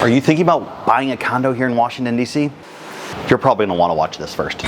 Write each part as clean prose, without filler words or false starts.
Are you thinking about buying a condo here in Washington, D.C.? You're probably going to want to watch this first.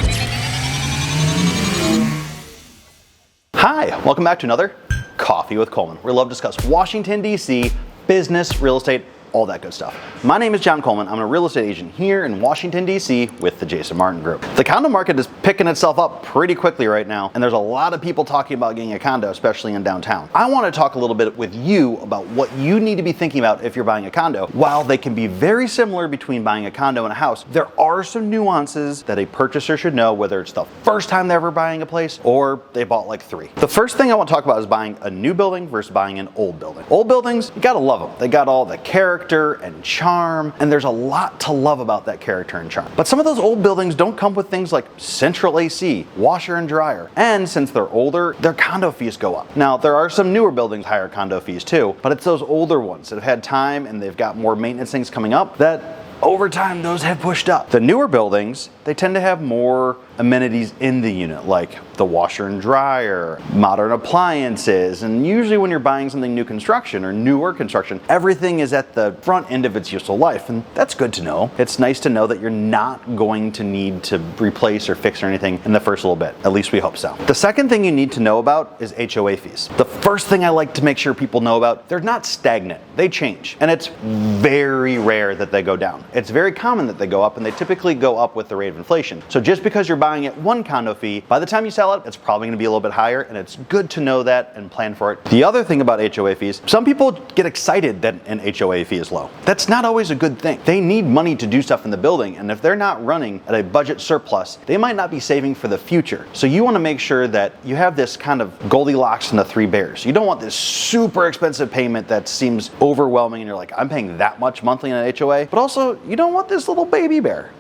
Hi, welcome back to another Coffee with Coleman, where we love to discuss Washington, D.C., business, real estate, all that good stuff. My name is John Coleman. I'm a real estate agent here in Washington, D.C. with the Jason Martin Group. The condo market is picking itself up pretty quickly right now, and there's a lot of people talking about getting a condo, especially in downtown. I want to talk a little bit with you about what you need to be thinking about if you're buying a condo. While they can be very similar between buying a condo and a house, there are some nuances that a purchaser should know, whether it's the first time they're ever buying a place or they bought like 3. The first thing I want to talk about is buying a new building versus buying an old building. Old buildings, you gotta love them. They got all the character and charm, and there's a lot to love about that character and charm. But some of those old buildings don't come with things like central AC, washer and dryer, and since they're older, their condo fees go up. Now, there are some newer buildings higher condo fees too, but it's those older ones that have had time and they've got more maintenance things coming up that over time, those have pushed up. The newer buildings, they tend to have more amenities in the unit, like the washer and dryer, modern appliances, and usually when you're buying something new construction or newer construction, everything is at the front end of its useful life, and that's good to know. It's nice to know that you're not going to need to replace or fix or anything in the first little bit. At least we hope so. The second thing you need to know about is HOA fees. The first thing I like to make sure people know about, they're not stagnant, they change, and it's very rare that they go down. It's very common that they go up, and they typically go up with the rate of inflation. So just because you're buying at one condo fee, by the time you sell it, it's probably going to be a little bit higher, and it's good to know that and plan for it. The other thing about HOA fees, some people get excited that an HOA fee is low. That's not always a good thing. They need money to do stuff in the building, and if they're not running at a budget surplus, they might not be saving for the future. So you want to make sure that you have this kind of Goldilocks and the 3 bears. You don't want this super expensive payment that seems overwhelming, and you're like, I'm paying that much monthly in an HOA, but also you don't want this little baby bear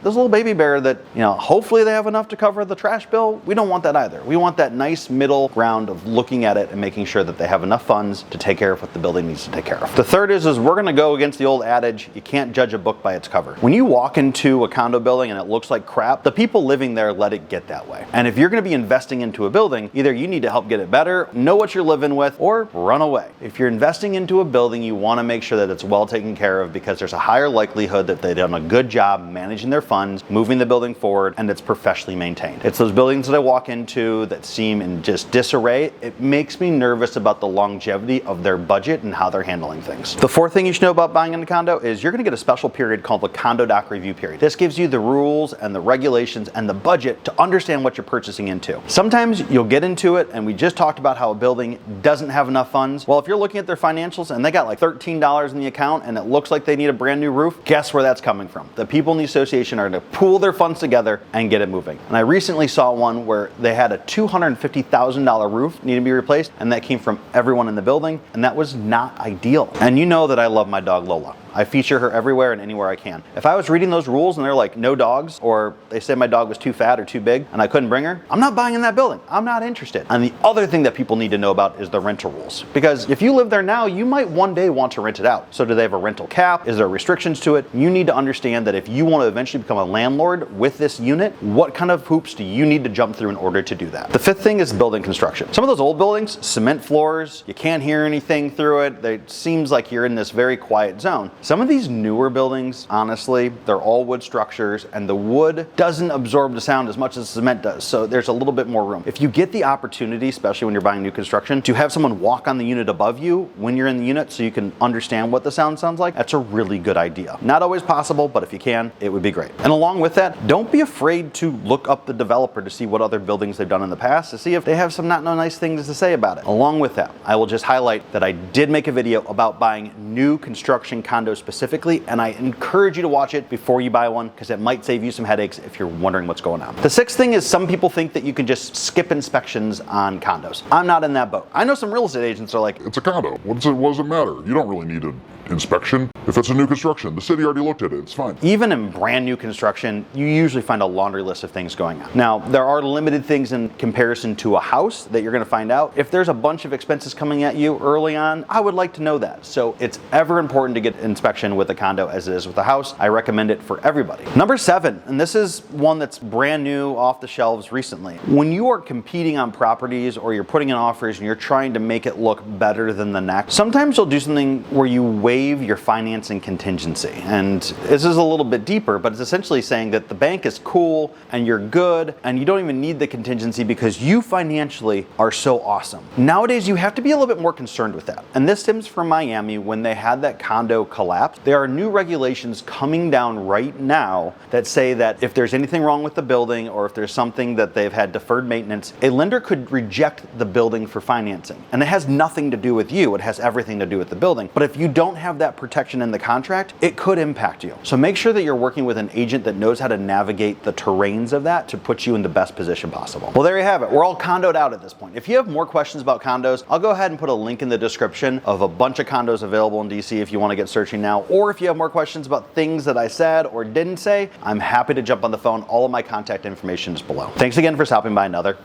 that, hopefully they have enough to cover the trash bill. We don't want that either. We want that nice middle ground of looking at it and making sure that they have enough funds to take care of what the building needs to take care of. The third is we're going to go against the old adage, you can't judge a book by its cover. When you walk into a condo building and it looks like crap, the people living there let it get that way. And if you're going to be investing into a building, either you need to help get it better, know what you're living with, or run away. If you're investing into a building, you want to make sure that it's well taken care of, because there's a higher likelihood that they've done a good job managing their funds, moving the building forward, and it's professionally maintained. It's those buildings that I walk into that seem in just disarray. It makes me nervous about the longevity of their budget and how they're handling things. The fourth thing you should know about buying in a condo is you're going to get a special period called the condo doc review period. This gives you the rules and the regulations and the budget to understand what you're purchasing into. Sometimes you'll get into it, and we just talked about how a building doesn't have enough funds. Well, if you're looking at their financials and they got like $13 in the account and it looks like they need a brand new roof, guess where that's coming from? The people in the association are going to pool their funds together and get it moving. And I recently saw one where they had a $250,000 roof need to be replaced, and that came from everyone in the building, and that was not ideal. And you know that I love my dog Lola. I feature her everywhere and anywhere I can. If I was reading those rules and they're like, no dogs, or they said my dog was too fat or too big and I couldn't bring her, I'm not buying in that building. I'm not interested. And the other thing that people need to know about is the rental rules. Because if you live there now, you might one day want to rent it out. So do they have a rental cap? Is there restrictions to it? You need to understand that if you want to eventually become a landlord with this unit, what kind of hoops do you need to jump through in order to do that? The fifth thing is building construction. Some of those old buildings, cement floors, you can't hear anything through it. It seems like you're in this very quiet zone. Some of these newer buildings, honestly, they're all wood structures, and the wood doesn't absorb the sound as much as cement does, so there's a little bit more room. If you get the opportunity, especially when you're buying new construction, to have someone walk on the unit above you when you're in the unit so you can understand what the sound sounds like, that's a really good idea. Not always possible, but if you can, it would be great. And along with that, don't be afraid to look up the developer to see what other buildings they've done in the past, to see if they have some not no nice things to say about it. Along with that, I will just highlight that I did make a video about buying new construction condos specifically, and I encourage you to watch it before you buy one, because it might save you some headaches if you're wondering what's going on. The sixth thing is some people think that you can just skip inspections on condos. I'm not in that boat. I know some real estate agents are like, it's a condo. What does it matter? You don't really need an inspection. If it's a new construction, the city already looked at it, it's fine. Even in brand new construction, you usually find a laundry list of things going on. Now, there are limited things in comparison to a house that you're gonna find out. If there's a bunch of expenses coming at you early on, I would like to know that. So it's ever important to get inspection with a condo as it is with a house. I recommend it for everybody. Number 7, and this is one that's brand new off the shelves recently. When you are competing on properties or you're putting in offers and you're trying to make it look better than the next, sometimes you'll do something where you waive your financing contingency. And this is a little bit deeper, but it's essentially saying that the bank is cool and you're good and you don't even need the contingency because you financially are so awesome. Nowadays, you have to be a little bit more concerned with that. And this stems from Miami when they had that condo collapse. There are new regulations coming down right now that say that if there's anything wrong with the building or if there's something that they've had deferred maintenance, a lender could reject the building for financing. And it has nothing to do with you, it has everything to do with the building. But if you don't have that protection in the contract, it could impact you. So make sure that you're working with an agent that knows how to navigate the terrains of that to put you in the best position possible. Well, there you have it. We're all condoed out at this point. If you have more questions about condos, I'll go ahead and put a link in the description of a bunch of condos available in DC if you want to get searching now, or if you have more questions about things that I said or didn't say, I'm happy to jump on the phone. All of my contact information is below. Thanks again for stopping by another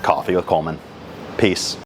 Coffee with Coleman. Peace.